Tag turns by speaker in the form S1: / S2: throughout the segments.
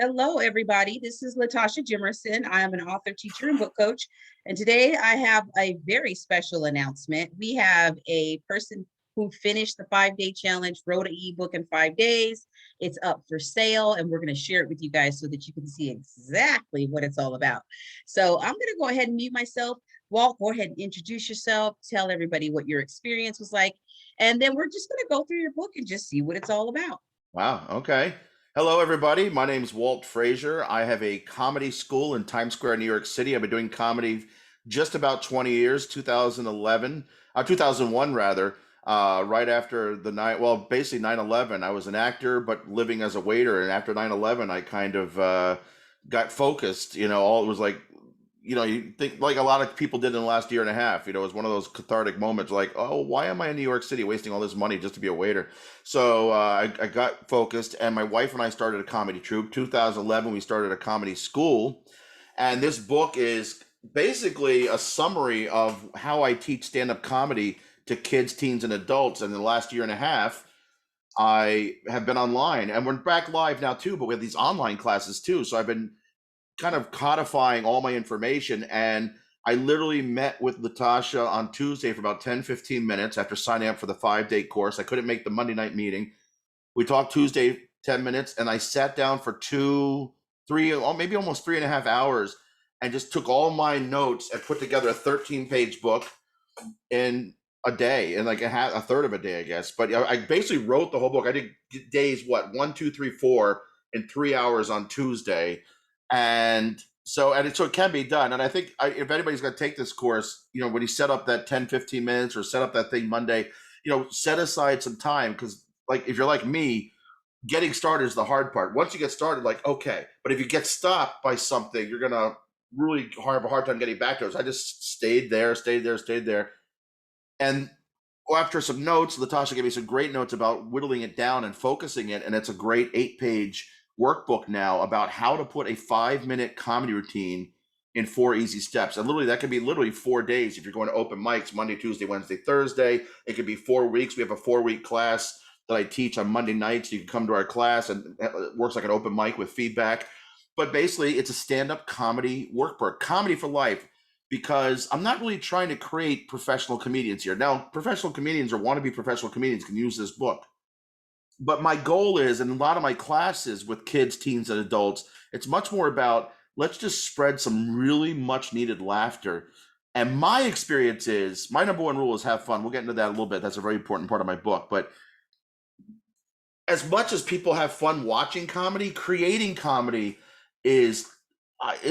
S1: Hello, everybody. This is Latasha Jimerson. I am an author, teacher, and book coach. And today I have a very special announcement. We have a person who finished the 5-day challenge, wrote an ebook in 5 days. It's up for sale, and we're going to share it with you guys so that you can see exactly what it's all about. So I'm going to go ahead and mute myself. Walt, go ahead and introduce yourself. Tell everybody what your experience was like. And then we're just going to go through your book and just see what it's all about.
S2: Wow. Okay. Hello, everybody. My name's Walt Frasier. I have a comedy school in Times Square, New York City. I've been doing comedy just about 20 years, 2001 rather, right after the night, well, basically 9/11. I was an actor, but living as a waiter. And after 9/11, I kind of got focused, all it was like, you think like a lot of people did in the last year and a half, it was one of those cathartic moments like, oh, why am I in New York City wasting all this money just to be a waiter? So I got focused, and my wife and I started a comedy troupe. 2011, we started a comedy school. And this book is basically a summary of how I teach stand-up comedy to kids, teens, and adults. And in the last year and a half, I have been online, and we're back live now too, but we have these online classes too. So I've been kind of codifying all my information. And I literally met with Latasha on Tuesday for about 10, 15 minutes after signing up for the 5-day course. I couldn't make the Monday night meeting. We talked Tuesday, 10 minutes, and I sat down for 2, 3, or maybe almost 3.5 hours and just took all my notes and put together a 13-page book in a day, in like a third of a day, I guess. But I basically wrote the whole book. I did days, 1, 2, 3, 4 in 3 hours on Tuesday. And so it can be done. And I think if anybody's going to take this course, when you set up that 10, 15 minutes or set up that thing Monday, set aside some time. Because like, if you're like me, getting started is the hard part. Once you get started, like, okay. But if you get stopped by something, you're going to really have a hard time getting back to it. So I just stayed there. And after some notes, Latasha gave me some great notes about whittling it down and focusing it. And it's a great 8-page workbook now about how to put a 5-minute comedy routine in 4 easy steps. And literally, that could be literally 4 days. If you're going to open mics, Monday, Tuesday, Wednesday, Thursday, it could be 4 weeks. We have a 4-week class that I teach on Monday nights. You can come to our class, and it works like an open mic with feedback. But basically, it's a stand-up comedy workbook, comedy for life, because I'm not really trying to create professional comedians here. Now, professional comedians or wannabe professional comedians can use this book. But my goal is, in a lot of my classes with kids, teens, and adults, it's much more about let's just spread some really much needed laughter. And my experience is, my number one rule is have fun. We'll get into that a little bit. That's a very important part of my book. But as much as people have fun watching comedy, creating comedy is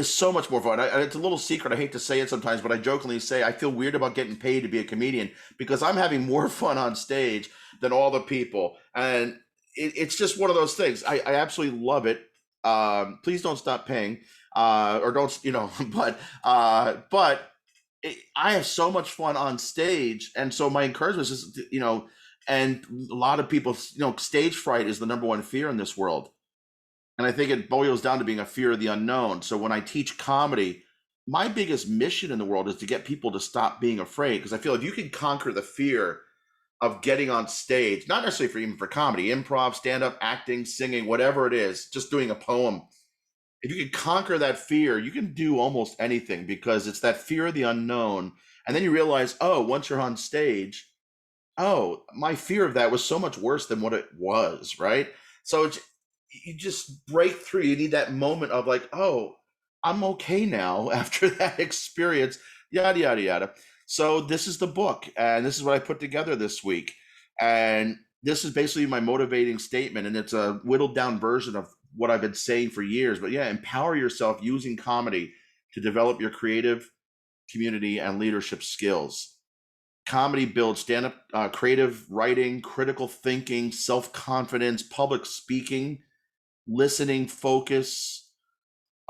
S2: so much more fun. It's a little secret. I hate to say it sometimes, but I jokingly say I feel weird about getting paid to be a comedian because I'm having more fun on stage than all the people. And it's just one of those things. I absolutely love it. Please don't stop paying, or don't, but I have so much fun on stage. And so my encouragement is, and a lot of people, stage fright is the number one fear in this world. And I think it boils down to being a fear of the unknown. So when I teach comedy, my biggest mission in the world is to get people to stop being afraid. Because I feel if you can conquer the fear of getting on stage, not necessarily even for comedy, improv, stand-up, acting, singing, whatever it is, just doing a poem. If you can conquer that fear, you can do almost anything because it's that fear of the unknown. And then you realize, oh, once you're on stage, oh, my fear of that was so much worse than what it was, right? So you just break through. You need that moment of like, oh, I'm okay now after that experience, yada, yada, yada. So this is the book, and this is what I put together this week. And this is basically my motivating statement, and it's a whittled down version of what I've been saying for years. But yeah, empower yourself using comedy to develop your creative, community, and leadership skills. Comedy builds stand-up, creative writing, critical thinking, self-confidence, public speaking, listening, focus.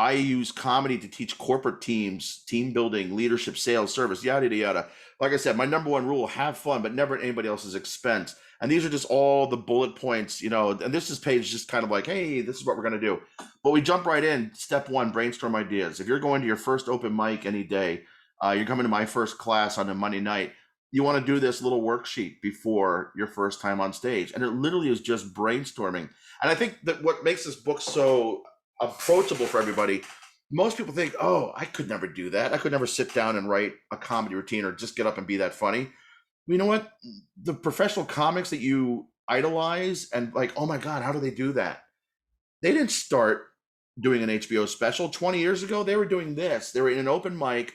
S2: I use comedy to teach corporate teams, team building, leadership, sales, service, yada, yada, yada. Like I said, my number one rule, have fun, but never at anybody else's expense. And these are just all the bullet points, and this is page just kind of like, hey, this is what we're going to do. But we jump right in. Step 1, brainstorm ideas. If you're going to your first open mic any day, you're coming to my first class on a Monday night, you want to do this little worksheet before your first time on stage. And it literally is just brainstorming. And I think that what makes this book so approachable for everybody. Most people think, oh, I could never do that. I could never sit down and write a comedy routine or just get up and be that funny. You know what? The professional comics that you idolize and like, oh my God, how do they do that? They didn't start doing an HBO special 20 years ago. They were doing this. They were in an open mic,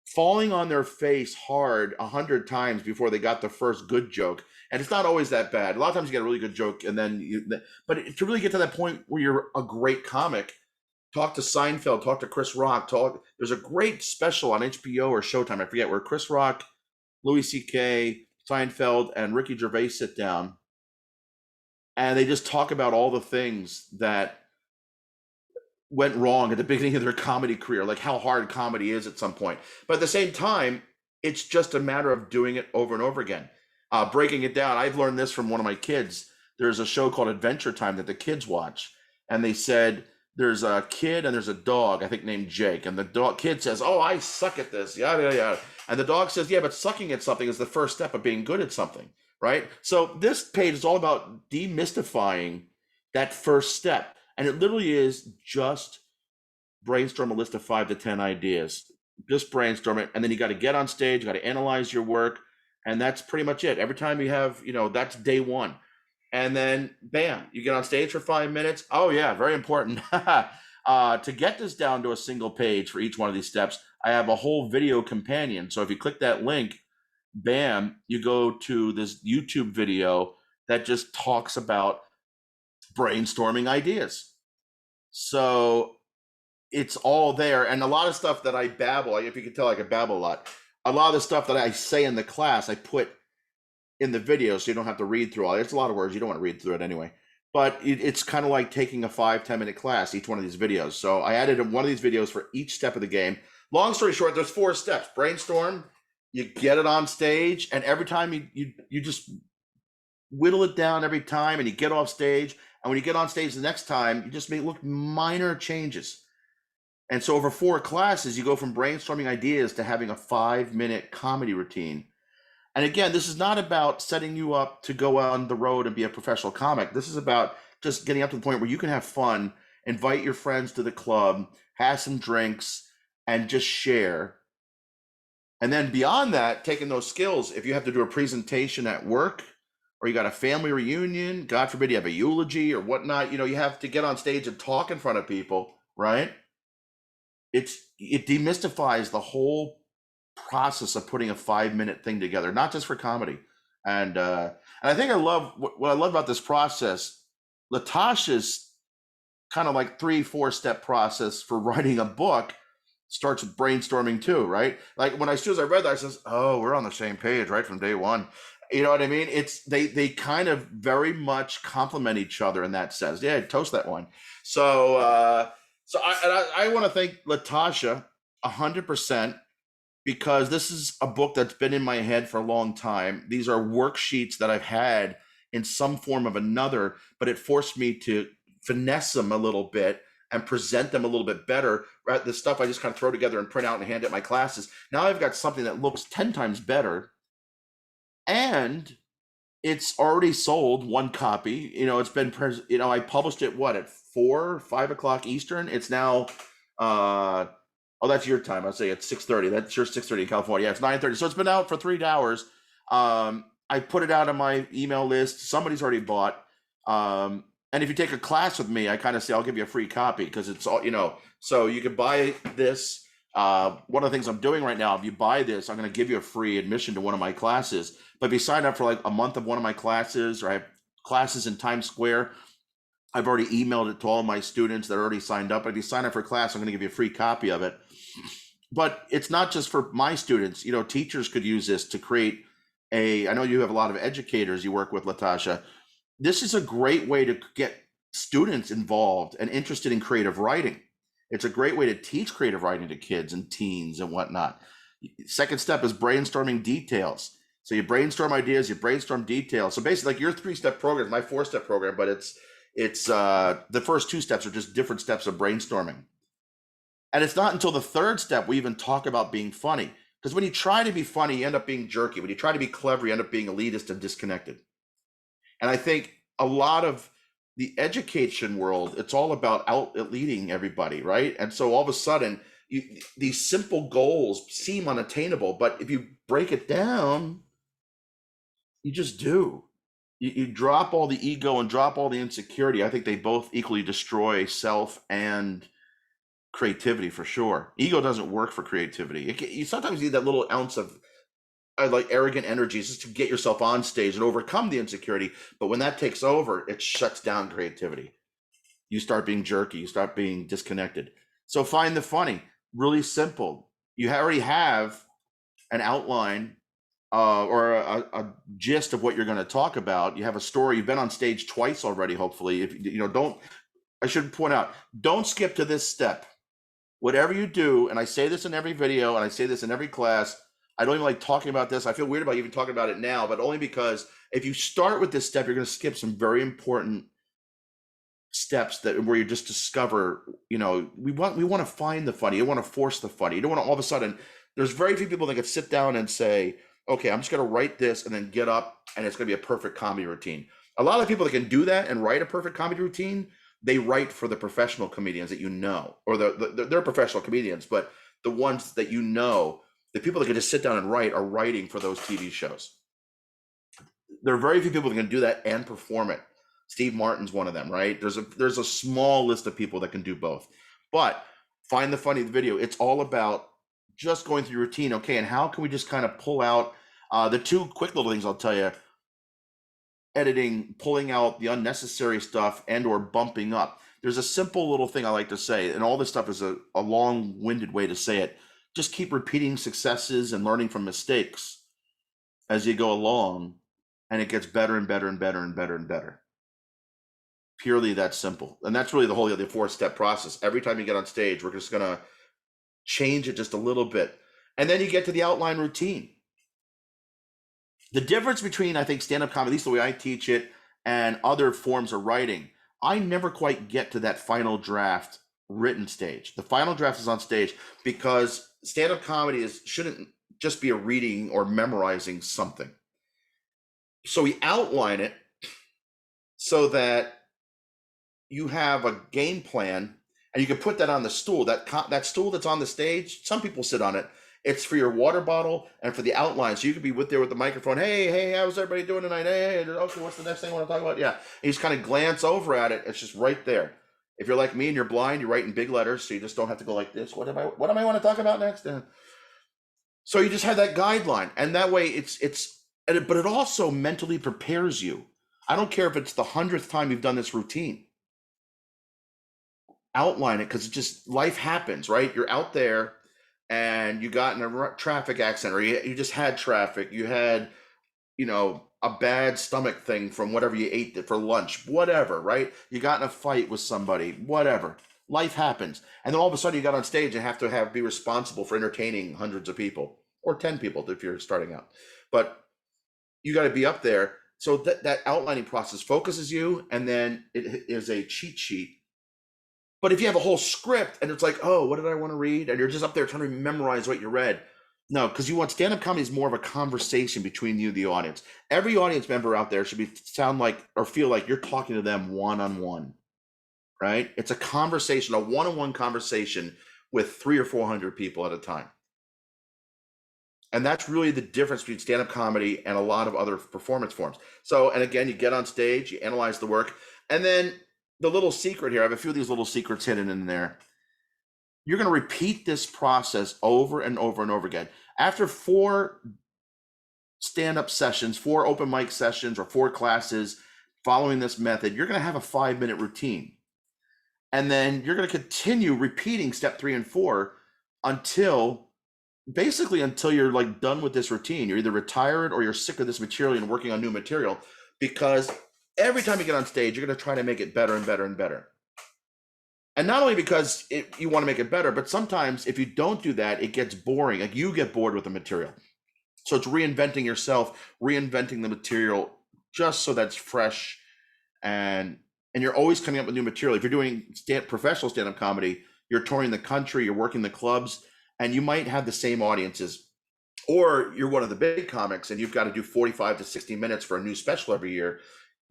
S2: falling on their face hard 100 times before they got the first good joke. And it's not always that bad. A lot of times you get a really good joke, and then but to really get to that point where you're a great comic, talk to Seinfeld, talk to Chris Rock. There's a great special on HBO or Showtime, I forget, where Chris Rock, Louis C.K., Seinfeld, and Ricky Gervais sit down, and they just talk about all the things that went wrong at the beginning of their comedy career, like how hard comedy is at some point. But at the same time, it's just a matter of doing it over and over again, breaking it down. I've learned this from one of my kids. There's a show called Adventure Time that the kids watch, and they said there's a kid and there's a dog, I think named Jake, and the kid says, "Oh, I suck at this," yada yada yada, and the dog says, "Yeah, but sucking at something is the first step of being good at something, right?" So this page is all about demystifying that first step. And it literally is just brainstorm a list of 5 to 10 ideas. Just brainstorm it. And then you got to get on stage, you got to analyze your work. And that's pretty much it. Every time you have, that's day one. And then bam, you get on stage for 5 minutes. Oh yeah, very important. To get this down to a single page for each one of these steps, I have a whole video companion. So if you click that link, bam, you go to this YouTube video that just talks about brainstorming ideas. So it's all there. And a lot of stuff that I babble, if you can tell, I can babble a lot. A lot of the stuff that I say in the class, I put in the video so you don't have to read through all it. It's a lot of words. You don't want to read through it anyway. But it's kind of like taking a 5-10 minute class, each one of these videos. So I added one of these videos for each step of the game. Long story short, there's 4 steps. Brainstorm, you get it on stage, and every time you just whittle it down every time, and you get off stage. And when you get on stage the next time, you just make look minor changes. And so over 4 classes, you go from brainstorming ideas to having a 5-minute comedy routine. And again, this is not about setting you up to go on the road and be a professional comic. This is about just getting up to the point where you can have fun, invite your friends to the club, have some drinks, and just share. And then beyond that, taking those skills, if you have to do a presentation at work, or you got a family reunion, God forbid you have a eulogy or whatnot, you have to get on stage and talk in front of people, right? It demystifies the whole process of putting a 5-minute thing together, not just for comedy. And I think I love what I love about this process. Latasha's kind of like 3-4 step process for writing a book starts with brainstorming too, right? Like as soon as I read that, I says, "Oh, we're on the same page right from day one." You know what I mean? It's they kind of very much complement each other in that sense. Yeah, toast that one. So I want to thank Latasha 100%, because this is a book that's been in my head for a long time. These are worksheets that I've had in some form of another, but it forced me to finesse them a little bit and present them a little bit better. Right? The stuff I just kind of throw together and print out and hand at my classes. Now I've got something that looks 10 times better. And it's already sold 1 copy. It's been, I published it, at 4-5 o'clock Eastern. It's now, oh, that's your time. I'll say it's 6:30. That's your 6:30 in California. Yeah, it's 9:30. So it's been out for 3 hours. I put it out on my email list. Somebody's already bought. And if you take a class with me, I kind of say, I'll give you a free copy, because it's all, so you can buy this. One of the things I'm doing right now, if you buy this, I'm going to give you a free admission to one of my classes. But if you sign up for like a month of one of my classes, or I have classes in Times Square, I've already emailed it to all my students that are already signed up. But if you sign up for a class, I'm going to give you a free copy of it. But it's not just for my students. Teachers could use this to create I know you have a lot of educators you work with, Latasha. This is a great way to get students involved and interested in creative writing. It's a great way to teach creative writing to kids and teens and whatnot. Second step is brainstorming details. So you brainstorm ideas, you brainstorm details. So basically, like your 3-step program is my 4-step program, but it's the first 2 steps are just different steps of brainstorming. And it's not until the 3rd step we even talk about being funny. Because when you try to be funny, you end up being jerky. When you try to be clever, you end up being elitist and disconnected. And I think a lot of the education world, it's all about out leading everybody, right? And so all of a sudden, these simple goals seem unattainable, but if you break it down, you just do. You drop all the ego and drop all the insecurity. I think they both equally destroy self and creativity for sure. Ego doesn't work for creativity. You sometimes need that little ounce of like arrogant energies just to get yourself on stage and overcome the insecurity. But when that takes over, it shuts down creativity. You start being jerky, you start being disconnected. So find the funny, really simple. You already have an outline or a gist of what you're going to talk about. You have a story. You've been on stage twice already, hopefully. If you know, don't, I should point out, don't skip to this step. Whatever you do, and I say this in every video and I say this in every class, I don't even like talking about this. I feel weird about even talking about it now, but only because if you start with this step, you're going to skip some very important steps that where you just discover, you know, we want to find the funny. You want to force the funny. You don't want to all of a sudden, there's very few people that can sit down and say, okay, I'm just going to write this and then get up and it's going to be a perfect comedy routine. A lot of people that can do that and write a perfect comedy routine, they write for the professional comedians that you know, or they're professional comedians, but the ones that you know, the people that can just sit down and write are writing for those TV shows. There are very few people that can do that and perform it. Steve Martin's one of them, right? There's a small list of people that can do both. But find the funny video. It's all about just going through your routine. Okay, and how can we just kind of pull out the two quick little things I'll tell you: editing, pulling out the unnecessary stuff, and or bumping up. There's a simple little thing I like to say, and all this stuff is a long-winded way to say it. Just keep repeating successes and learning from mistakes as you go along, and it gets better and better and better and better and better. Purely that simple. And that's really the whole the 4-step process. Every time you get on stage, we're just going to change it just a little bit. And then you get to the outline routine. The difference between, I think, stand-up comedy, at least the way I teach it, and other forms of writing, I never quite get to that final draft written stage. The final draft is on stage because stand-up comedy shouldn't just be a reading or memorizing something. So we outline it so that you have a game plan, and you can put that on the stool. That stool that's on the stage, some people sit on it. It's for your water bottle and for the outline. So you could be there with the microphone. Hey, how's everybody doing tonight? Hey, okay, what's the next thing I want to talk about? Yeah. And you just kind of glance over at it. It's just right there. If you're like me and you're blind, you write in big letters, so you just don't have to go like this. What am I want to talk about next? So you just have that guideline, and that way but it also mentally prepares you. I don't care if it's the 100th time you've done this routine. Outline it, because it just, life happens, right? You're out there and you got in a traffic accident, or you just had traffic, you had, you know, a bad stomach thing from whatever you ate for lunch, whatever, right? You got in a fight with somebody, whatever. Life happens. And then all of a sudden you got on stage and have to be responsible for entertaining hundreds of people, or 10 people if you're starting out. But you got to be up there. So that outlining process focuses you, and then it is a cheat sheet. But if you have a whole script and it's like, oh, what did I want to read? And you're just up there trying to memorize what you read. No, because you want stand-up comedy is more of a conversation between you and the audience. Every audience member out there should sound like or feel like you're talking to them one-on-one, right? It's a conversation, a one-on-one conversation with 300 or 400 people at a time. And that's really the difference between stand-up comedy and a lot of other performance forms. So, and again, you get on stage, you analyze the work, and then the little secret here, I have a few of these little secrets hidden in there. You're going to repeat this process over and over and over again. After 4 stand-up sessions, 4 open mic sessions, or 4 classes following this method, you're going to have a 5-minute routine. And then you're going to continue repeating step 3 and 4 until you're like done with this routine. You're either retired or you're sick of this material and working on new material, because every time you get on stage, you're going to try to make it better and better and better. And not only because you want to make it better, but sometimes if you don't do that, it gets boring. Like, you get bored with the material. So it's reinventing yourself, reinventing the material just so that's fresh. And you're always coming up with new material. If you're doing professional stand-up comedy, you're touring the country, you're working the clubs, and you might have the same audiences. Or you're one of the big comics and you've got to do 45 to 60 minutes for a new special every year.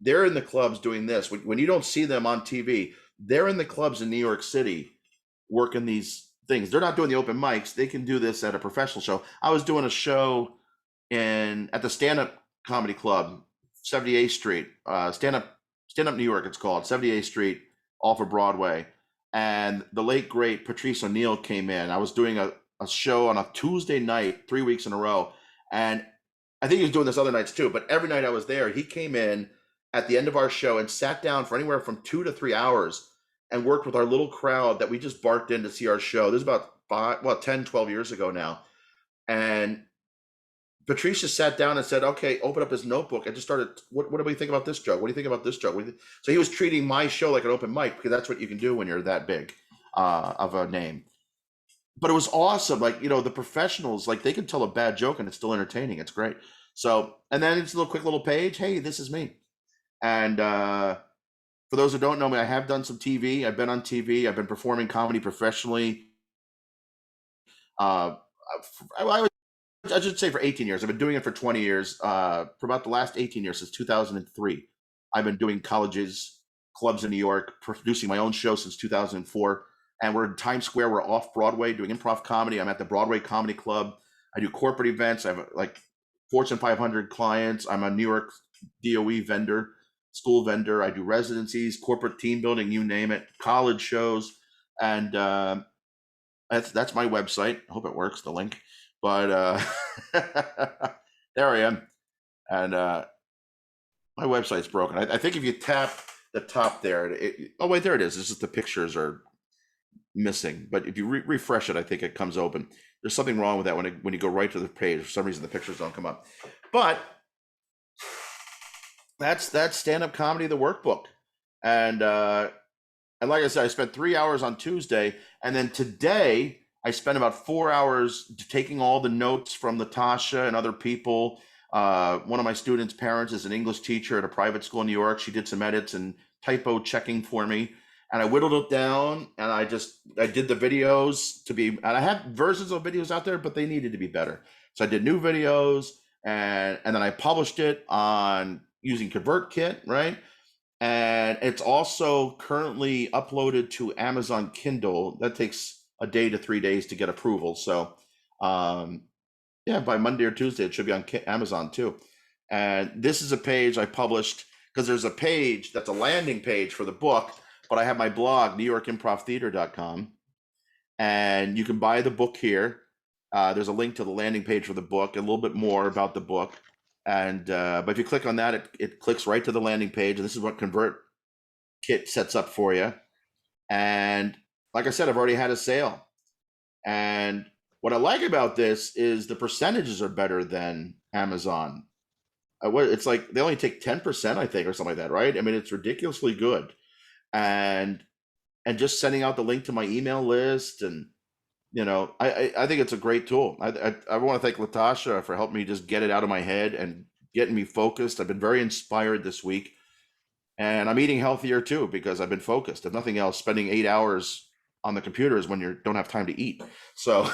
S2: they're in the clubs doing this. When you don't see them on TV, they're in the clubs in New York City working these things. They're not doing the open mics. They can do this at a professional show. I was doing a show at the stand-up comedy club, 78th Street, stand up New York, it's called 78th Street, off of Broadway. And the late great Patrice O'Neill came in. I was doing a show on a Tuesday night, 3 weeks in a row. And I think he was doing this other nights too, but every night I was there, he came in at the end of our show and sat down for anywhere from 2 to 3 hours and worked with our little crowd that we just barked in to see our show. This is about 10, 12 years ago now. And Patricia sat down and said, okay, open up his notebook and just started, what do we think about this joke? What do you think about this joke? So he was treating my show like an open mic, because that's what you can do when you're that big of a name. But it was awesome. Like, the professionals, like, they can tell a bad joke and it's still entertaining. It's great. So, and then it's a quick little page. Hey, this is me. And for those who don't know me, I have done some TV. I've been on TV. I've been performing comedy professionally. I should say for 18 years. I've been doing it for 20 years. For about the last 18 years, since 2003, I've been doing colleges, clubs in New York, producing my own show since 2004. And we're in Times Square. We're off Broadway doing improv comedy. I'm at the Broadway Comedy Club. I do corporate events. I have like Fortune 500 clients. I'm a New York DOE vendor, school vendor. I do residencies, corporate team building, you name it, college shows. And that's my website. I hope it works, the link. But there I am. And my website's broken. I think if you tap the top there, oh wait, there it is. It's just the pictures are missing. But if you refresh it, I think it comes open. There's something wrong with that when you go right to the page. For some reason, the pictures don't come up. But that's stand-up comedy, the workbook. And like I said, I spent 3 hours on Tuesday, and then today I spent about 4 hours taking all the notes from Latasha and other people. One of my students' parents is an English teacher at a private school in New York. She did some edits and typo checking for me, and I whittled it down. And I did the videos and I had versions of videos out there, but they needed to be better. So I did new videos, and then I published it on using ConvertKit, right? And it's also currently uploaded to Amazon Kindle. That takes a day to 3 days to get approval. So by Monday or Tuesday, it should be on Amazon too. And this is a page I published, because there's a page that's a landing page for the book, but I have my blog, NewYorkImprovTheater.com. And you can buy the book here. There's a link to the landing page for the book, a little bit more about the book. And but if you click on that, it clicks right to the landing page. And this is what ConvertKit sets up for you. And like I said, I've already had a sale. And what I like about this is the percentages are better than Amazon. It's like they only take 10%, I think, or something like that, right? I mean, it's ridiculously good. And just sending out the link to my email list, and I think it's a great tool. I want to thank Latasha for helping me just get it out of my head and getting me focused. I've been very inspired this week, and I'm eating healthier too, because I've been focused. If nothing else, spending 8 hours on the computer is when you don't have time to eat. So,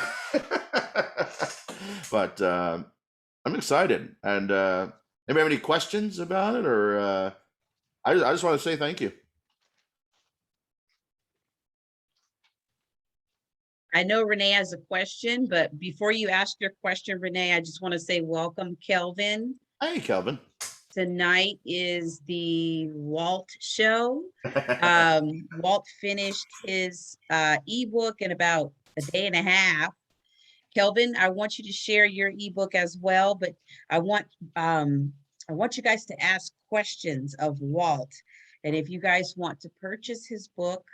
S2: but I'm excited. And anybody have any questions about it, or I just want to say thank you.
S1: I know Renee has a question, but before you ask your question, Renee, I just want to say welcome, Kelvin.
S2: Hey, Kelvin.
S1: Tonight is the Walt show. Walt finished his ebook in about a day and a half. Kelvin, I want you to share your ebook as well, but I want you guys to ask questions of Walt. And if you guys want to purchase his book,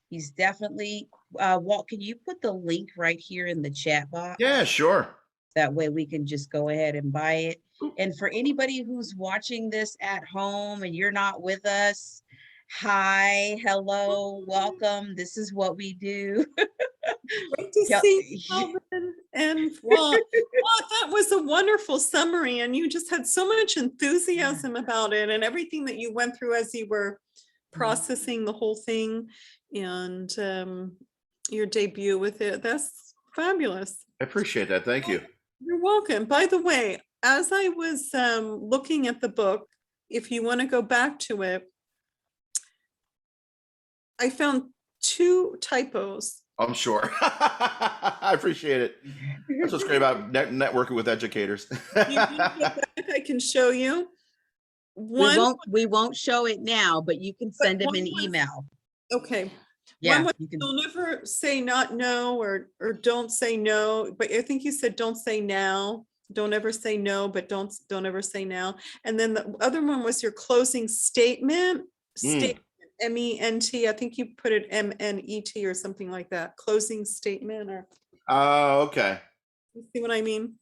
S1: he's definitely Walt, can you put the link right here in the chat box?
S2: Yeah, sure.
S1: That way we can just go ahead and buy it. And for anybody who's watching this at home and you're not with us, hi, hello, welcome. This is what we do.
S3: Great to see you, Calvin. And well, that was a wonderful summary. And you just had so much enthusiasm about it and everything that you went through as you were processing the whole thing, and your debut with it. That's fabulous.
S2: I appreciate that. Thank you.
S3: You're welcome. By the way, as I was looking at the book, if you want to go back to it, I found 2 typos.
S2: I'm sure. I appreciate it. That's what's great about networking with educators.
S3: You want to go back, I can show you.
S1: We
S3: One,
S1: won't show it now, but you can send him
S3: one
S1: an
S3: was-
S1: email.
S3: okay.
S1: Yeah,
S3: One was,
S1: you can.
S3: don't ever say not no, or don't say no, but I think you said don't say now. Don't ever say no, but don't ever say now. And then the other one was your closing statement. Statement, MENT. I think you put it MNET or something like that. Closing statement, or
S2: Oh, okay.
S3: you see what I mean?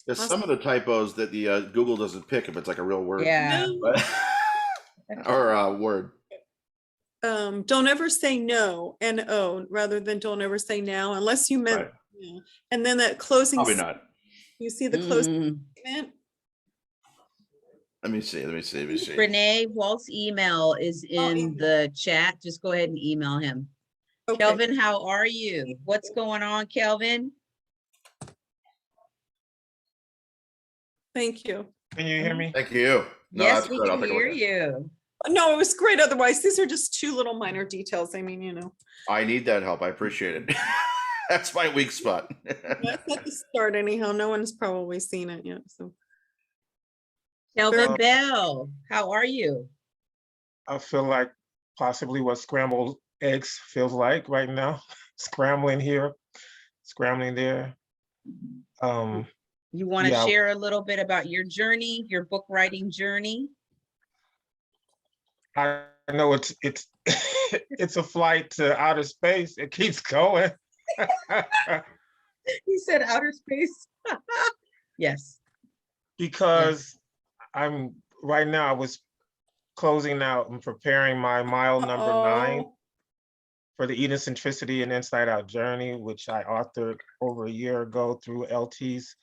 S2: There's some of the typos that the Google doesn't pick if it's like a real word.
S1: Yeah.
S3: No.
S2: But- or a word.
S3: Don't ever say no, NO, rather than don't ever say now, unless you meant.
S2: Right.
S3: Yeah. And then that closing.
S2: Probably not.
S3: You see the closing
S1: Mm.
S3: statement?
S2: Let me see.
S1: Renee, Walt's email is in
S3: email.
S1: the chat. Just go ahead and email him.
S3: Okay.
S1: Kelvin, how are you? What's going on, Kelvin?
S3: Thank you.
S4: Can you hear me?
S2: Thank you. No,
S1: Yes,
S2: that's
S1: we
S2: good. I'll
S1: can
S2: take a look
S1: hear
S2: at it.
S1: you.
S3: No, it was great. Otherwise, these are just 2 little minor details. I mean,
S2: I need that help. I appreciate it. That's my weak spot.
S3: that's at the start anyhow. No one's probably seen it yet. So
S1: Kelvin
S4: Uh,
S1: Bell, how are you?
S4: I feel like possibly what scrambled eggs feels like right now. Scrambling here, scrambling there.
S1: You want to
S4: Yeah.
S1: share a little bit about your journey, your book writing journey?
S4: I know it's it's a flight to outer space. It keeps going.
S1: He said outer space. Yes.
S4: Because I'm right now, I was closing out and preparing my mile number 9
S3: Uh-oh.
S4: for the Eden Centricity and Inside Out Journey, which I authored over a year ago through LT's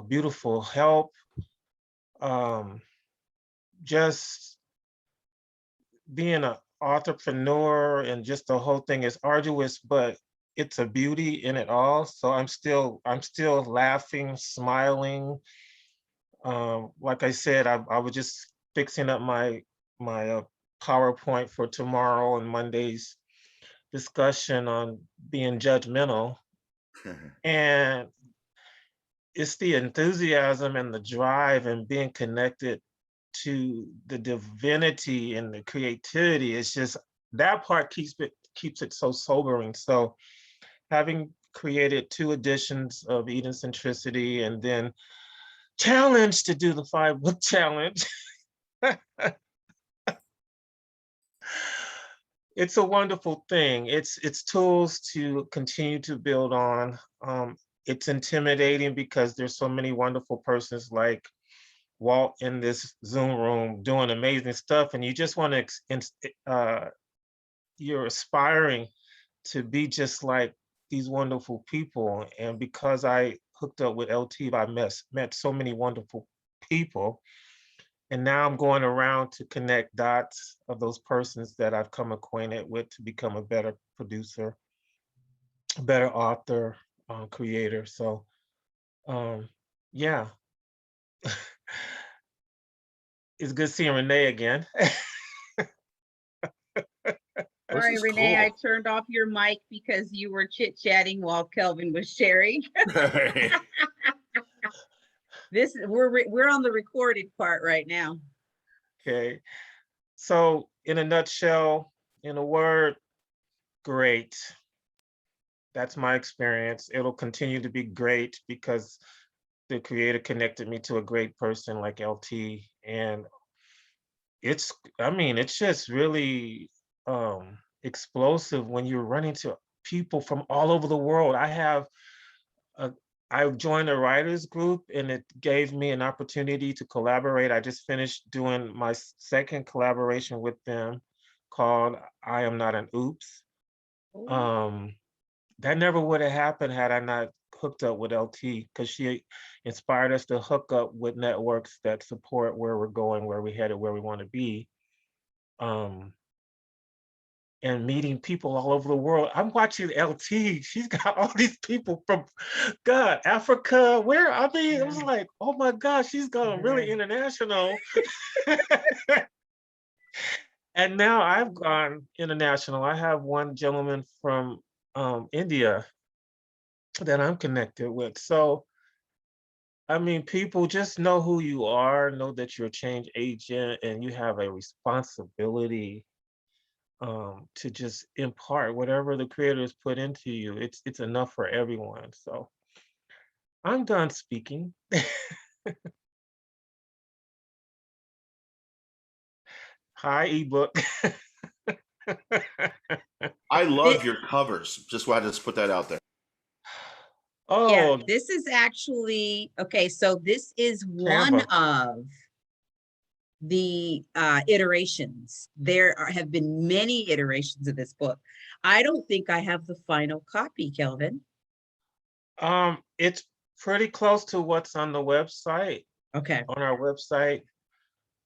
S4: beautiful help. Just being an entrepreneur and just the whole thing is arduous, but it's a beauty in it all. So I'm still laughing, smiling. Like I said, I was just fixing up my PowerPoint for tomorrow and Monday's discussion on being judgmental. And it's the enthusiasm and the drive and being connected to the divinity and the creativity. It's just that part keeps it so sobering. So having created 2 editions of Eden Centricity and then challenged to do the 5-book challenge. It's a wonderful thing. It's tools to continue to build on. It's intimidating because there's so many wonderful persons like Walt in this Zoom room doing amazing stuff, and you just want to, you're aspiring to be just like these wonderful people. And because I hooked up with LT, I met so many wonderful people. And now I'm going around to connect dots of those persons that I've come acquainted with to become a better producer, a better author, creator. So, yeah. It's good seeing Renee again.
S1: Sorry, Renee, I turned off your mic because you were chit-chatting while Kelvin was sharing. We're on the recorded part right now.
S4: Okay. So in a nutshell, in a word, great. That's my experience. It'll continue to be great because the creator connected me to a great person like LT. And it's just really explosive when you're running to people from all over the world. I joined a writers group and it gave me an opportunity to collaborate. I just finished doing my 2nd collaboration with them called I Am Not an Oops. That never would have happened had I not hooked up with LT, because she inspired us to hook up with networks that support where we're going, where we're headed, where we want to be. and meeting people all over the world. I'm watching LT. She's got all these people from God, Africa, where I mean, it was like, oh my gosh, she's gone really international. And now I've gone international. I have one gentleman from India that I'm connected with. So, I mean, people just know who you are, know that you're a change agent, and you have a responsibility to just impart whatever the creator has put into you. It's enough for everyone. So I'm done speaking. Hi, ebook.
S2: I
S1: Thi-
S2: love your covers. Just wanted to put that out there.
S1: Yeah,
S4: Oh,
S1: this is actually, okay, so this is one
S4: Canva.
S1: of the iterations. Have been many iterations of this book. I don't think I have the final copy, Kelvin.
S4: It's pretty close to what's on the website,
S1: Okay.
S4: on our website.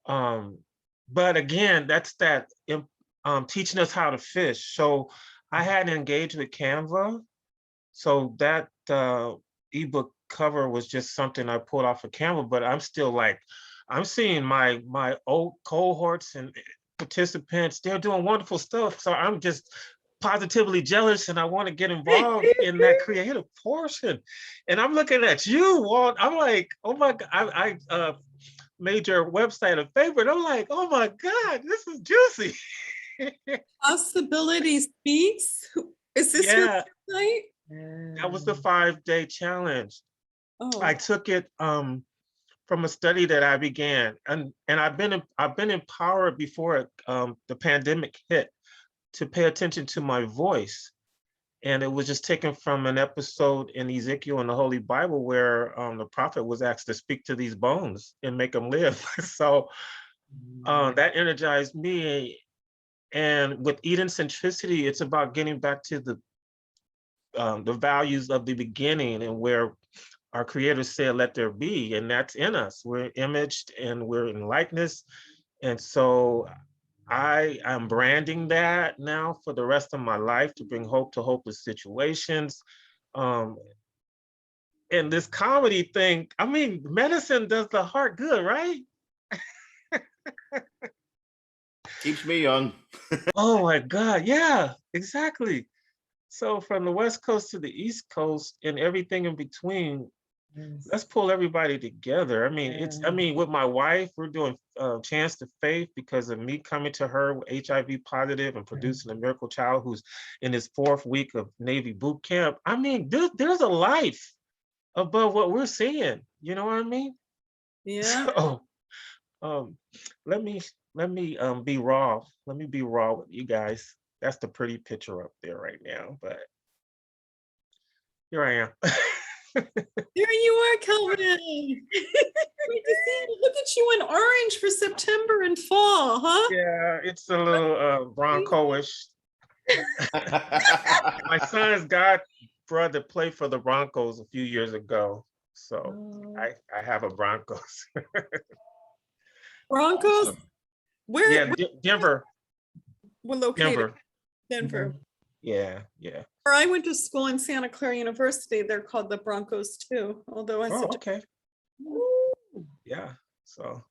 S4: But again, that's that teaching us how to fish. So I hadn't engaged with Canva. So that ebook cover was just something I pulled off of Canva, but I'm still like, I'm seeing my old cohorts and participants, they're doing wonderful stuff. So I'm just positively jealous and I want to get involved in that creative portion. And I'm looking at you, Walt. I'm like, oh my God, I made your website a favorite. I'm like, oh my God, this is juicy.
S3: Possibility Speaks. Is this your
S4: Yeah,
S3: website?
S4: that was the 5-day challenge.
S3: Oh,
S4: I took it from a study that I began, and I've been empowered before the pandemic hit to pay attention to my voice, and it was just taken from an episode in Ezekiel in the Holy Bible where the prophet was asked to speak to these bones and make them live. So that energized me. And with Eden centricity, it's about getting back to the values of the beginning and where our creator said, let there be, and that's in us. We're imaged and we're in likeness. And so I'm branding that now for the rest of my life to bring hope to hopeless situations. And this comedy thing, I mean, medicine does the heart good, right?
S2: Keeps me young.
S4: Oh my God, yeah, exactly. So from the West Coast to the East Coast and everything in between, let's pull everybody together. I mean, I mean, with my wife, we're doing Chance to Faith because of me coming to her HIV positive and producing a miracle child who's in his 4th week of Navy boot camp. I mean, there's a life above what we're seeing. You know what I mean?
S3: yeah.
S4: So let me be raw. Let me be raw with you guys. That's the pretty picture up there right now, but here I am.
S3: There you are, Kelvin. Great to see you. Look at you in orange for September and fall, huh?
S4: Yeah, it's a little Bronco-ish. My son's god brother played for the Broncos a few years ago, so I have a Broncos.
S3: Broncos.
S2: Awesome.
S3: Where,
S4: Yeah,
S3: where
S4: Denver,
S3: we're located?
S4: Denver.
S3: Denver.
S4: Yeah.
S3: Where I went to school in Santa Clara University, they're called the Broncos too, although I
S4: Oh,
S3: said,
S4: okay. Yeah. So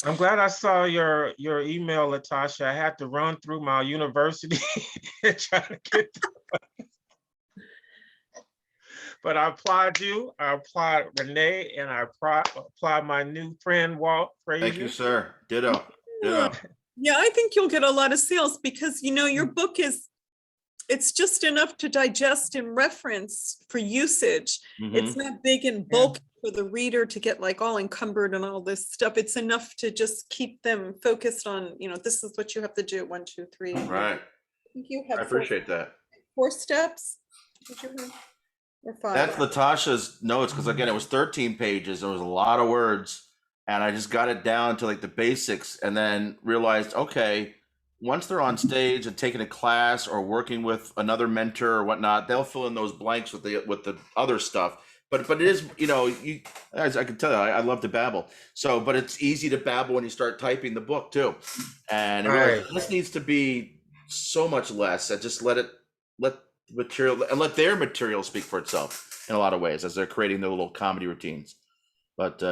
S4: I'm glad I saw your email, Latasha. I had to run through my university and try to get to but I applaud you, I applaud Renee, and I applaud my new friend, Walt Frasier.
S2: Thank you, sir. Ditto. Ditto.
S3: yeah, I think you'll get a lot of sales because, you know, your book it's just enough to digest and reference for usage. It's not big and bulky for the reader to get like all encumbered and all this stuff. It's enough to just keep them focused on, you know, this is what you have to do, 1, 2, 3.
S2: Right.
S3: I think you have
S2: I appreciate that.
S3: 4 steps. Did you have? Or 5?
S2: That's Latasha's notes because again, it was 13 pages. There was a lot of words, and I just got it down to like the basics, and then realized, okay, once they're on stage and taking a class or working with another mentor or whatnot, they'll fill in those blanks with the other stuff. But it is, you know, as I can tell you, I love to babble. So, but it's easy to babble when you start typing the book too, and I realized this needs to be so much less. I just let material and let their material speak for itself in a lot of ways as they're creating their little comedy routines. But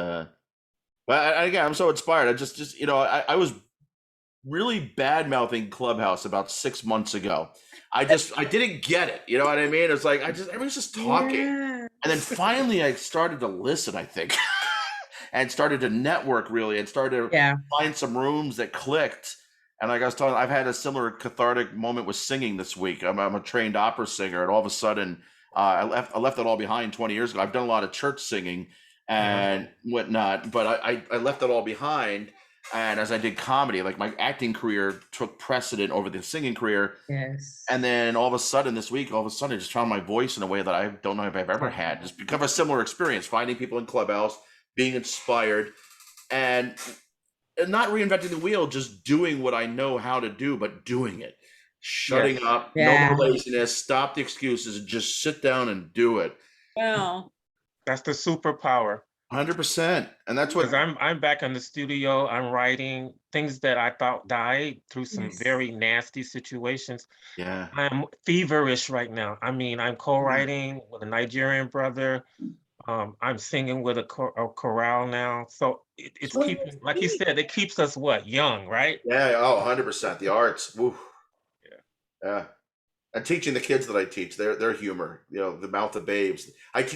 S2: again, I'm so inspired. I just I was really bad mouthing Clubhouse about 6 months ago. I didn't get it. You know what I mean? It's like everyone's just talking,
S1: Yeah.
S2: and then finally I started to listen. I think, and started to network really, and started to
S1: Yeah.
S2: find some rooms that clicked. And like I was telling, I've had a similar cathartic moment with singing this week. I'm a trained opera singer, and all of a sudden, I left it all behind 20 years ago. I've done a lot of church singing and whatnot, but I left it all behind. And as I did comedy, like my acting career took precedent over the singing career.
S1: Yes.
S2: And then all of a sudden this week, all of a sudden I just found my voice in a way that I don't know if I've ever had. Just become a similar experience, finding people in Clubhouse, being inspired, and not reinventing the wheel, just doing what I know how to do, but doing it. Shutting
S4: Yes.
S2: up,
S1: Yeah.
S2: no more laziness, stop the excuses, and just sit down and do it.
S3: Wow.
S4: That's the superpower.
S2: 100%. And that's what
S4: Because I'm back in the studio. I'm writing things that I thought died through some
S3: Yes.
S4: very nasty situations.
S2: yeah.
S4: I'm feverish right now. I mean, I'm co-writing with a Nigerian brother. I'm singing with a chorale now. So it's
S3: Oh,
S4: keeping, like you said, it keeps us what? Young, right?
S2: Yeah, oh, 100%. The arts. Woo.
S4: Yeah.
S2: Yeah. And teaching the kids that I teach, their humor, the mouth of babes.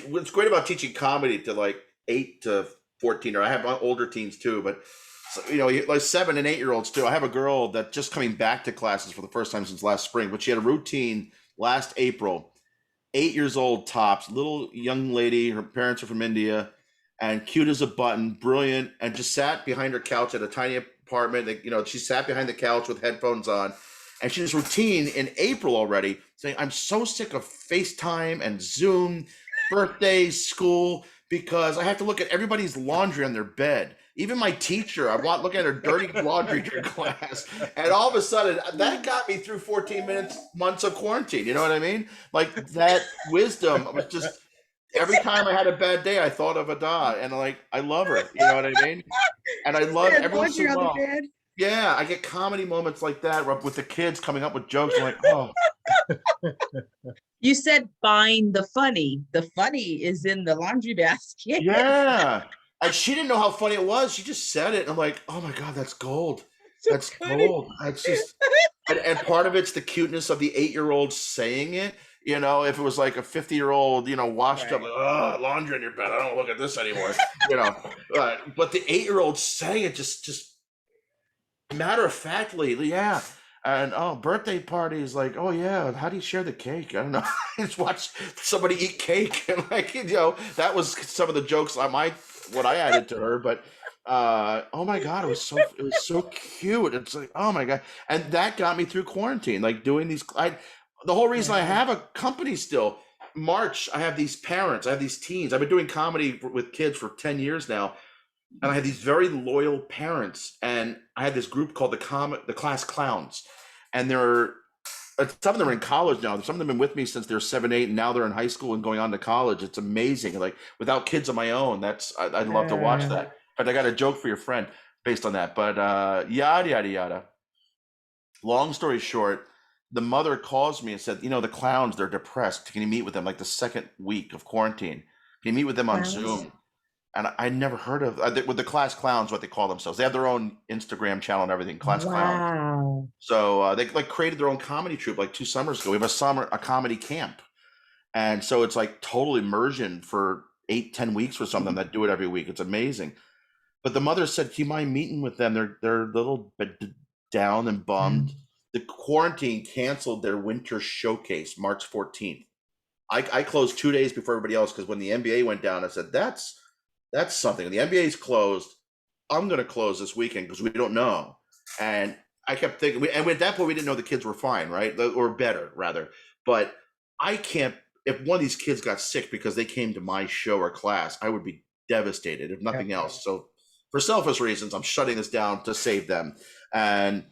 S2: What's great about teaching comedy to like 8 to 14, or I have older teens too, but like 7 and 8-year-olds too. I have a girl that just coming back to classes for the first time since last spring, but she had a routine last April. 8 years old tops, little young lady. Her parents are from India, and cute as a button, brilliant, and just sat behind her couch at a tiny apartment. She sat behind the couch with headphones on, and she has routine in April already, saying, "I'm so sick of FaceTime and Zoom, birthdays, school, because I have to look at everybody's laundry on their bed. Even my teacher, I want looking at her dirty laundry during class." And all of a sudden, that got me through 14 months of quarantine. You know what I mean? Like that wisdom was just every time I had a bad day, I thought of Ada, and like I love her. You know what I mean? And I love
S1: Said
S2: every once in
S1: laundry
S2: a
S1: on the
S2: while.
S1: bed.
S2: Yeah, I get comedy moments like that with the kids coming up with jokes. I'm like, oh,
S1: You said find the funny. The funny is in the laundry basket.
S2: yeah. And she didn't know how funny it was. She just said it. And I'm like, oh my God, that's gold.
S1: So
S2: That's
S1: funny.
S2: gold. That's just, and part of it's the cuteness of the 8-year-old saying it. If it was like a 50-year-old, washed up,
S1: Right.
S2: like, oh, laundry in your bed. I don't look at this anymore. But the 8-year-old saying it just matter of factly, yeah. And birthday parties, like, oh yeah, how do you share the cake? I don't know. Just watch somebody eat cake, and that was some of the jokes what I added to her. But oh my God, it was so cute. It's like, oh my God, and that got me through quarantine. Like doing these, the whole reason I have a company still. March, I have these parents, I have these teens. I've been doing comedy with kids for 10 years now. And I had these very loyal parents, and I had this group called the Class Clowns, and some of them are in college now. Some of them have been with me since they're 7, 8, and now they're in high school and going on to college. It's amazing. Like without kids of my own, I'd love to watch that. But I got a joke for your friend based on that. But yada yada yada. Long story short, the mother calls me and said, the clowns, they're depressed. Can you meet with them like the second week of quarantine? Can you meet with them on Zoom? And I never heard of with the Class Clowns, what they call themselves. They have their own Instagram channel and everything. Class Clowns.
S1: Wow.
S2: So they like created their own comedy troupe like 2 summers ago. We have a comedy camp, and so it's like total immersion for 8-10 weeks for some of them that do it every week. It's amazing. But the mother said, "Do you mind meeting with them? They're a little bit down and bummed. The quarantine canceled their winter showcase March 14th. I closed 2 days before everybody else because when the NBA went down, I said that's something. The NBA's closed. I'm going to close this weekend because we don't know." And I kept thinking, and at that point, we didn't know the kids were fine, right? Or better, rather. But I can't, if one of these kids got sick because they came to my show or class, I would be devastated, if nothing else. So for selfish reasons, I'm shutting this down to save them. And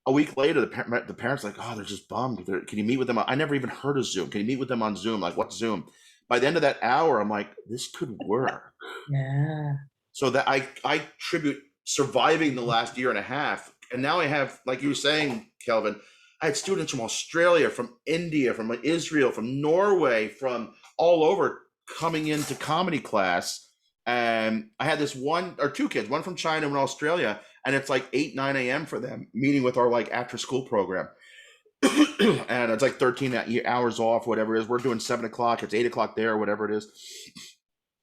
S2: a week later, the parents like, oh, they're just bummed. Can you meet with them? I never even heard of Zoom. Can you meet with them on Zoom? Like, what's Zoom? By the end of that hour, I'm like, this could work.
S1: Yeah.
S2: So that I tribute surviving the last year and a half. And now I have, like you were saying, Kelvin, I had students from Australia, from India, from Israel, from Norway, from all over coming into comedy class. And I had this one or two kids, one from China, one Australia, and it's like 8, 9 a.m. for them, meeting with our like after school program. And it's like 13 hours off, whatever it is. We're doing 7 o'clock, it's 8 o'clock there, whatever it is.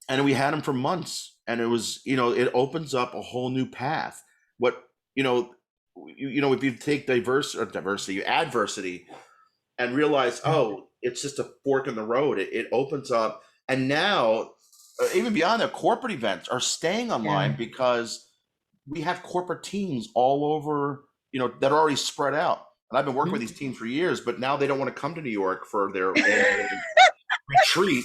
S2: And we had them for months. And it was, it opens up a whole new path. What, if you take adversity and realize, oh, it's just a fork in the road, it opens up. And now, even beyond that, corporate events are staying online because we have corporate teams all over, that are already spread out. And I've been working with these teams for years, but now they don't want to come to New York for their retreat.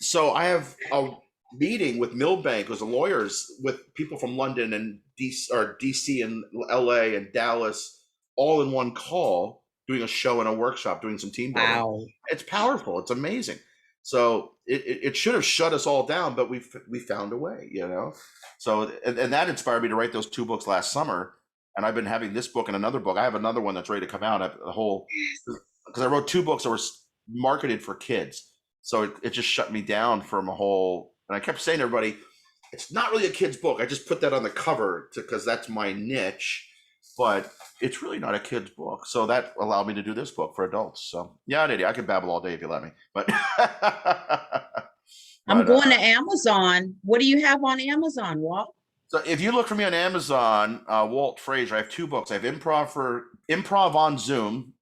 S2: So I have a meeting with Milbank, who's lawyers, with people from London and DC and LA and Dallas, all in one call, doing a show and a workshop, doing some team building.
S1: Wow.
S2: It's powerful. It's amazing. So it should have shut us all down, but we found a way, So and that inspired me to write those 2 books last summer. And I've been having this book and another book. I have another one that's ready to come out. Because I wrote 2 books that were marketed for kids. So it just shut me down from a whole. And I kept saying to everybody, it's not really a kid's book. I just put that on the cover because that's my niche. But it's really not a kid's book. So that allowed me to do this book for adults. So yeah, I could babble all day if you let me. But
S1: I'm going to Amazon. What do you have on Amazon, Walt?
S2: So if you look for me on Amazon, Walt Frasier, I have 2 books. I have Improv on Zoom.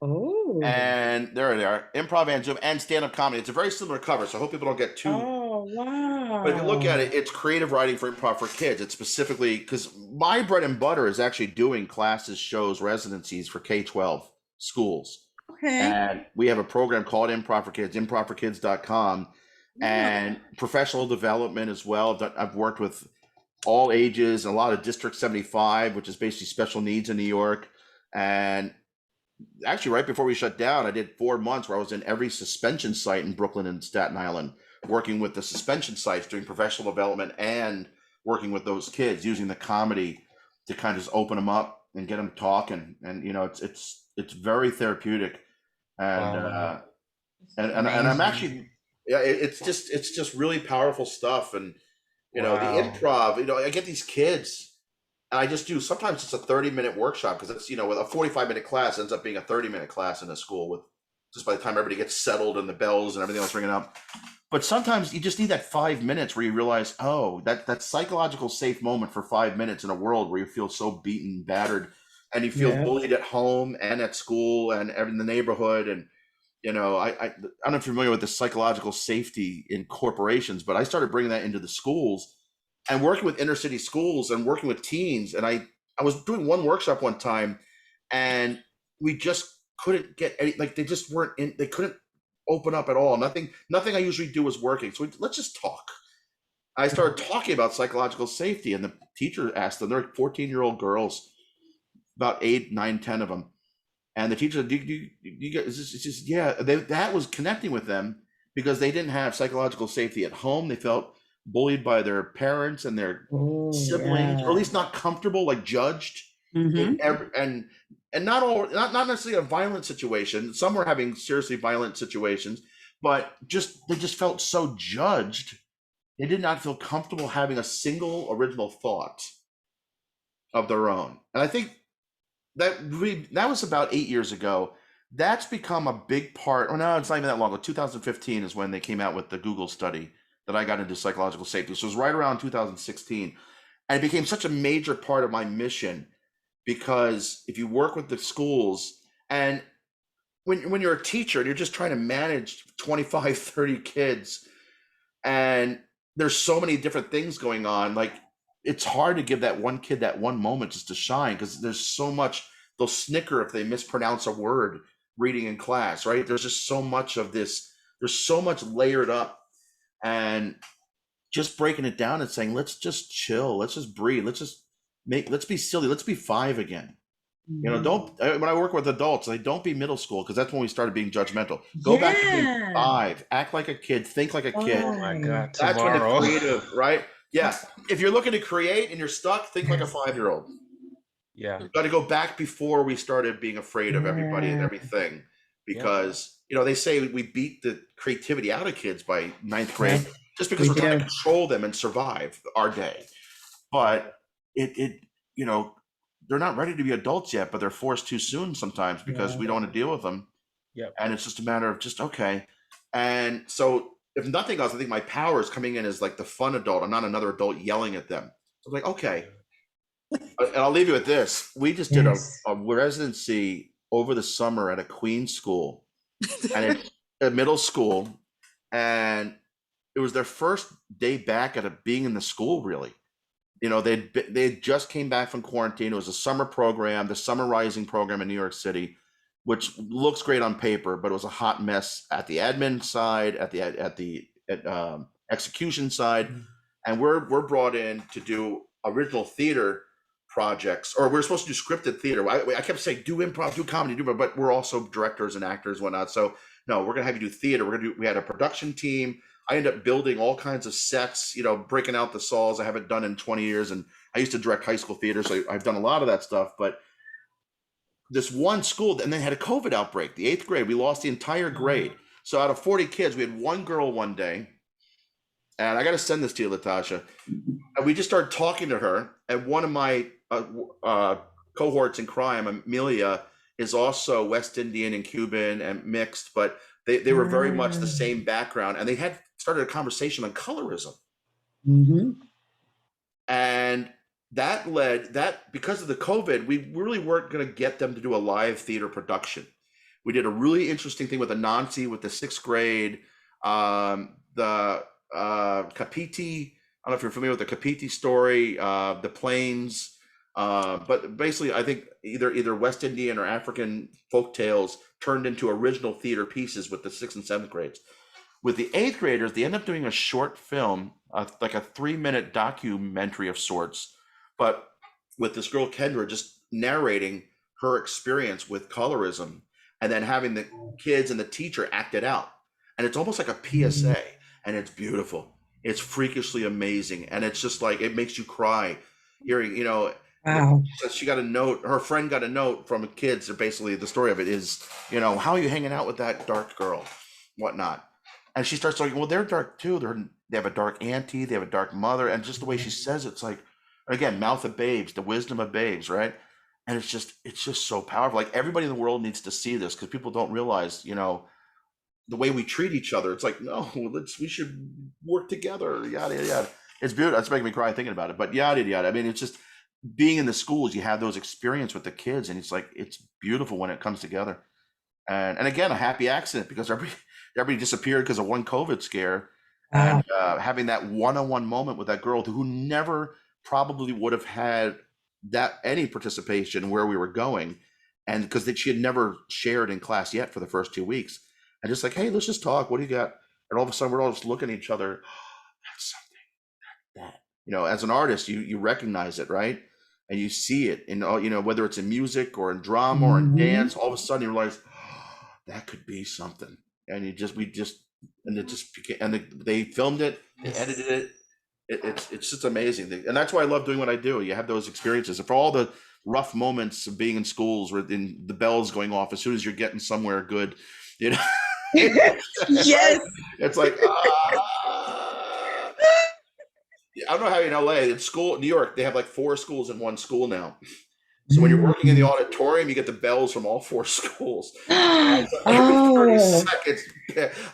S1: Oh.
S2: And there they are, Improv on Zoom and stand-up comedy. It's a very similar cover, so I hope people don't get too.
S1: Oh, wow.
S2: But if you look at it, it's creative writing for improv for kids. It's specifically because my bread and butter is actually doing classes, shows, residencies for K-12 schools.
S1: Okay.
S2: And we have a program called Improv for Kids, improvforkids.com. And professional development as well. I've worked with all ages, and a lot of District 75, which is basically special needs in New York. And actually, right before we shut down, I did 4 months where I was in every suspension site in Brooklyn and Staten Island, working with the suspension sites, doing professional development and working with those kids, using the comedy to kind of just open them up and get them talking. And it's very therapeutic. And and I'm actually. Yeah, it's just really powerful stuff. And the improv, I get these kids and I just do, sometimes it's a 30-minute workshop because it's, with a 45-minute class ends up being a 30-minute class in a school with just by the time everybody gets settled and the bells and everything else ringing up. But sometimes you just need that 5 minutes where you realize, oh, that psychological safe moment for 5 minutes in a world where you feel so beaten, battered, and you feel bullied at home and at school and in the neighborhood. And I'm not familiar with the psychological safety in corporations, but I started bringing that into the schools and working with inner city schools and working with teens. And I was doing one workshop one time and we just couldn't get any, like they just weren't in, they couldn't open up at all. Nothing I usually do was working. So let's just talk. I started talking about psychological safety and the teacher asked them, they're 14-year-old girls, about 8, 9, 10 of them. And the teacher said, that was connecting with them because they didn't have psychological safety at home. They felt bullied by their parents and their siblings, or at least not comfortable, like judged. And not necessarily a violent situation. Some were having seriously violent situations, but they just felt so judged. They did not feel comfortable having a single original thought of their own. And I think that was about 8 years ago. That's become a big part. Oh, no, it's not even that long ago. 2015 is when they came out with the Google study that I got into psychological safety. So it was right around 2016. And it became such a major part of my mission because if you work with the schools and when you're a teacher and you're just trying to manage 25, 30 kids and there's so many different things going on, like it's hard to give that one kid that one moment just to shine because there's so much. They'll snicker if they mispronounce a word reading in class, right? There's just so much of this. There's so much layered up, and just breaking it down and saying, let's just chill, let's just breathe, let's be silly, let's be 5 again. When I work with adults, don't be middle school because that's when we started being judgmental. Go back to being 5, act like a kid, think like a kid.
S4: Oh my God,
S2: that's when the
S4: tomorrow.
S2: creative, right? Yeah. If you're looking to create and you're stuck, think like a 5-year-old.
S4: Yeah.
S2: Got to go back before we started being afraid of everybody and everything, because they say we beat the creativity out of kids by ninth grade just because
S1: we
S2: we're trying
S1: do.
S2: to control them and survive our day. But it they're not ready to be adults yet, but they're forced too soon sometimes because we don't want to deal with them.
S4: Yep.
S2: And it's just a matter of just okay. And so if nothing else, I think my power is coming in as like the fun adult. I'm not another adult yelling at them. So I'm like, okay. And I'll leave you with this. We just did a residency over the summer at a Queen school and it's a middle school, and it was their first day back at being in the school, really. They just came back from quarantine. It was a summer program, the Summer Rising program in New York City, which looks great on paper, but it was a hot mess at the admin side, at the execution side, and we're brought in to do original theater projects, or we're supposed to do scripted theater. I kept saying do improv, do comedy, but we're also directors and actors and whatnot. So no, we're gonna have you do theater. We had a production team. I ended up building all kinds of sets, breaking out the saws. I haven't done in 20 years. And I used to direct high school theater, so I've done a lot of that stuff. But this one school, and they had a COVID outbreak, the 8th grade. We lost the entire grade. So out of 40 kids, we had one girl one day. And I got to send this to you, Latasha. And we just started talking to her. And one of my cohorts in crime, Amelia, is also West Indian and Cuban and mixed, but they were very much the same background. And they had started a conversation on colorism. And that led because of the COVID, we really weren't going to get them to do a live theater production. We did a really interesting thing with Anansi with the 6th grade, the Kapiti. I don't know if you're familiar with the Kapiti story, the plains, but basically I think either West Indian or African folk tales turned into original theater pieces with the 6th and 7th grades. With the 8th graders, they end up doing a short film, like a 3-minute documentary of sorts, but with this girl Kendra just narrating her experience with colorism and then having the kids and the teacher act it out. And it's almost like a PSA, and it's beautiful. It's freakishly amazing. And it's just like, it makes you cry hearing,
S1: Wow.
S2: she got a note, her friend got a note from kids. Basically the story of it is, how are you hanging out with that dark girl, whatnot. And she starts talking, well, they're dark too. They have a dark auntie, they have a dark mother. And just the way she says it's like, again, mouth of babes, the wisdom of babes, right? And it's just so powerful. Like everybody in the world needs to see this because people don't realize, the way we treat each other. It's like, no, we should work together, yada, yada, yada. It's beautiful. It's making me cry thinking about it, but yada, yada. I mean, it's just being in the schools, you have those experience with the kids, and it's like, it's beautiful when it comes together. And again, a happy accident because everybody disappeared because of one COVID scare. And having that one-on-one moment with that girl who never probably would have had any participation where we were going, and because she had never shared in class yet for the first 2 weeks, and just like, hey, let's just talk. What do you got? And all of a sudden, we're all just looking at each other. Oh, that's something. That as an artist, you recognize it, right? And you see it in whether it's in music or in drama or in dance. All of a sudden, you realize that could be something. And they filmed it, they edited it. It's just amazing. And that's why I love doing what I do. You have those experiences. For all the rough moments of being in schools where the bells going off as soon as you're getting somewhere good,
S1: Yes.
S2: It's like, I don't know how in LA, in New York, they have like 4 schools in one school now. So when you're working in the auditorium, you get the bells from all 4 schools. Every 30 seconds.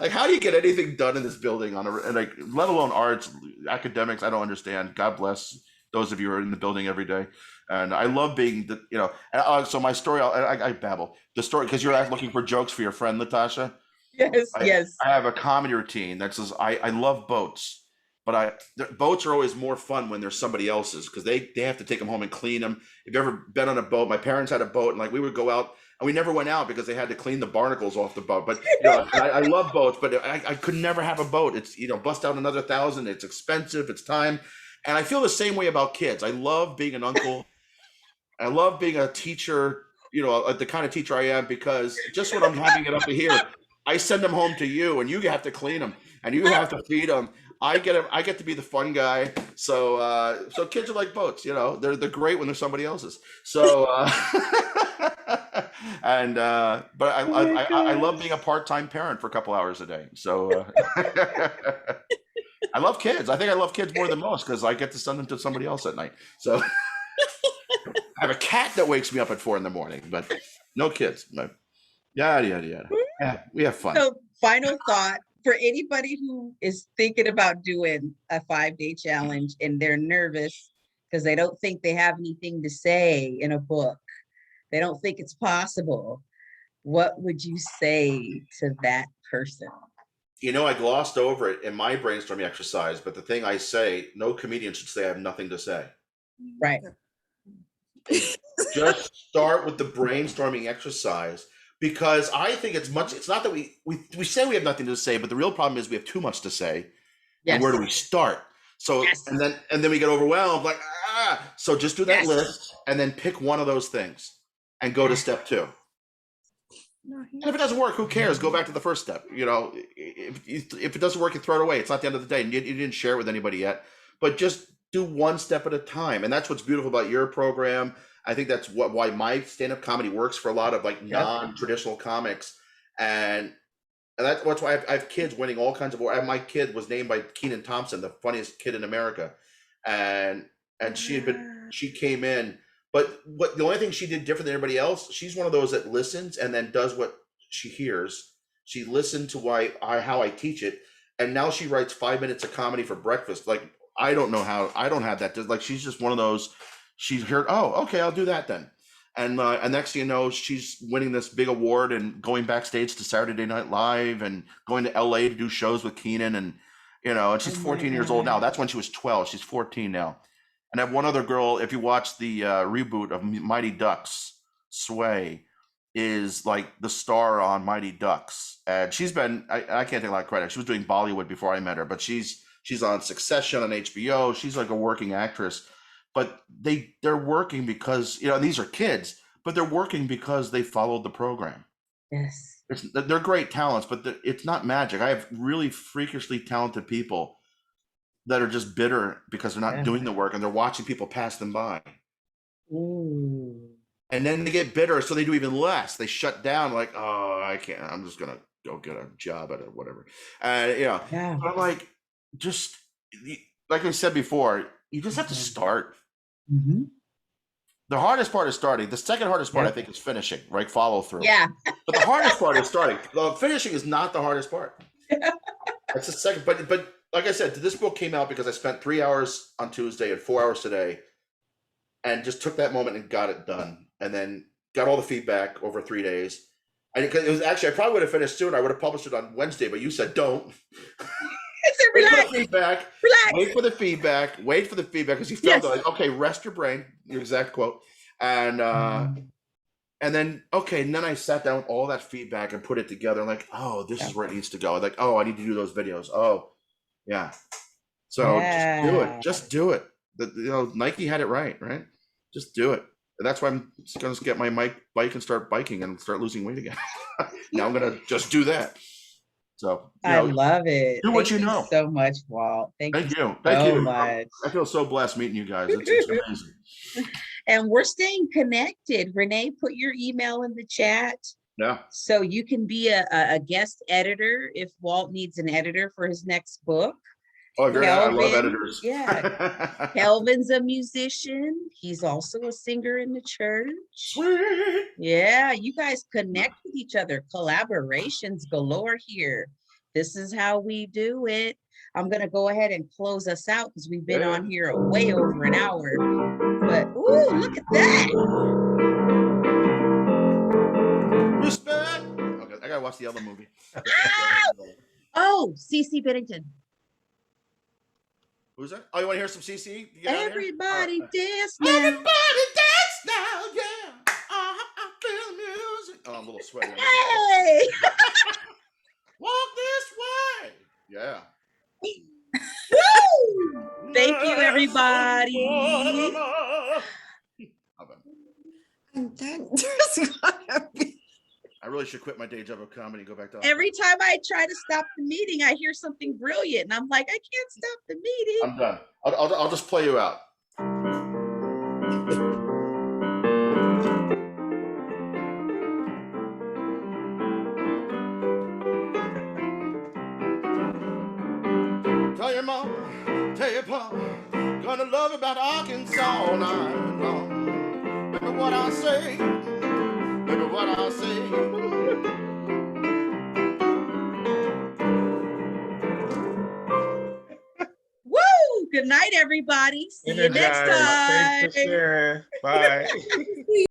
S2: Like, how do you get anything done in this building let alone arts, academics? I don't understand. God bless those of you who are in the building every day. And I love being so my story, I babble the story because you're looking for jokes for your friend, Latasha.
S1: Yes.
S2: I have a comedy routine that says, I love boats. But boats are always more fun when there's somebody else's because they have to take them home and clean them. If you've ever been on a boat, my parents had a boat and we would go out and we never went out because they had to clean the barnacles off the boat. But I love boats, but I could never have a boat. It's, bust out another 1,000. It's expensive. It's time. And I feel the same way about kids. I love being an uncle. I love being a teacher, the kind of teacher I am, because just when I'm having it up to here, I send them home to you and you have to clean them and you have to feed them. I get to be the fun guy. So so kids are like boats, you know. They're great when they're somebody else's. So and but
S3: Oh my
S2: I love
S3: gosh.
S2: being a part-time parent for a couple hours a day. So I love kids. I think I love kids more than most because I get to send them to somebody else at night. So I have a cat that wakes me up at 4 a.m, but no kids. No. Yada yada yada. Yeah, we have fun.
S1: So final thought for anybody who is thinking about doing a 5-day challenge and they're nervous because they don't think they have anything to say in a book. They don't think it's possible. What would you say to that person?
S2: You know, I glossed over it in my brainstorming exercise, but the thing I say, no comedian should say I have nothing to say.
S1: Right.
S2: Just start with the brainstorming exercise because I think it's not that we say we have nothing to say, but the real problem is we have too much to say.
S1: Yes.
S2: And where do we start? So
S1: Yes.
S2: and then we get overwhelmed, like so just do that
S1: Yes.
S2: list and then pick one of those things and go to step 2. And if it doesn't work, who cares? Go back to the first step. You know, if it doesn't work, you throw it away. It's not the end of the day. And you didn't share it with anybody yet, but just do one step at a time. And that's what's beautiful about your program. I think that's why my stand-up comedy works for a lot of like non-traditional comics. And that's why I have kids winning all kinds of awards. My kid was named by Kenan Thompson, the funniest kid in America. And she came in. But the only thing she did different than everybody else, she's one of those that listens and then does what she hears. She listened to how I teach it, and now she writes 5 minutes of comedy for breakfast. Like I don't know how I don't have that. Like she's just one of those. She's heard, oh, okay, I'll do that then. And next thing you know, she's winning this big award and going backstage to Saturday Night Live and going to LA to do shows with Kenan, and you know, and she's 14 years old now. That's when she was 12. She's 14 now. And I have one other girl, if you watch the reboot of Mighty Ducks, Sway is like the star on Mighty Ducks. And she's been, I can't take a lot of credit. She was doing Bollywood before I met her, but she's on Succession on HBO. She's like a working actress. But they're working because, you know, these are kids, but they're working because they followed the program.
S1: Yes.
S2: They're great talents, but it's not magic. I have really freakishly talented people that are just bitter because they're not doing the work and they're watching people pass them by.
S1: Ooh.
S2: And then they get bitter, so they do even less. They shut down, like, oh, I can't. I'm just gonna go get a job at it, whatever. Yeah. But I'm like, just like I said before, you just have to start.
S1: Mm-hmm.
S2: The hardest part is starting. The second hardest part, I think, is finishing, right? Follow through.
S1: Yeah.
S2: But the hardest part is starting. The finishing is not the hardest part. That's the second. But like I said, this book came out because I spent 3 hours on Tuesday and 4 hours today, and just took that moment and got it done, and then got all the feedback over 3 days. And it was actually, I probably would have finished sooner. I would have published it on Wednesday, but you said don't. Wait for the feedback.
S1: Relax.
S2: Wait for the feedback. Wait for the feedback because you felt like, okay, rest your brain. Your exact quote. And then and then I sat down with all that feedback and put it together. I'm like, oh, this is where it needs to go. Like, oh, I need to do those videos. Oh, yeah. So just do it. Nike had it right? Just do it. And that's why I'm just going to get my bike and start biking and start losing weight again. Now I'm going to just do that. So
S1: I love it.
S2: Do what you know.
S1: Thank you so much, Walt. Thank you so much.
S2: I feel so blessed meeting you guys. It's amazing.
S1: And we're staying connected. Renee, put your email in the chat.
S2: Yeah.
S1: So you can be a guest editor if Walt needs an editor for his next book.
S2: Oh, great. I love editors.
S1: Yeah. Kelvin's a musician. He's also a singer in the church.
S2: Sweet.
S1: Yeah, you guys connect with each other. Collaborations galore here. This is how we do it. I'm going to go ahead and close us out because we've been on here way over an hour. But, ooh, look at that.
S2: Respect. Okay, I got to watch the other movie.
S1: Oh, CC Bennington.
S2: Who's that? Oh, you want to hear some CC?
S1: Everybody dance now.
S2: Everybody dance now, yeah. I feel the music. Oh, I'm a little sweaty.
S1: Hey!
S2: Walk this way. Yeah.
S1: Woo! Thank you, everybody.
S3: And then there's gotta be.
S2: I really really should quit my day job of comedy and go back to
S1: Every time I try to stop the meeting, I hear something brilliant, and I'm like, I can't stop the meeting.
S2: I'm done. I'll just play you out. Tell your mom, tell your pop, gonna love about Arkansas all night long. Baby, what I say, baby, what I say.
S1: Woo! Good night, everybody. See you next
S4: Energized. Thanks for
S1: time.
S4: sharing. Bye.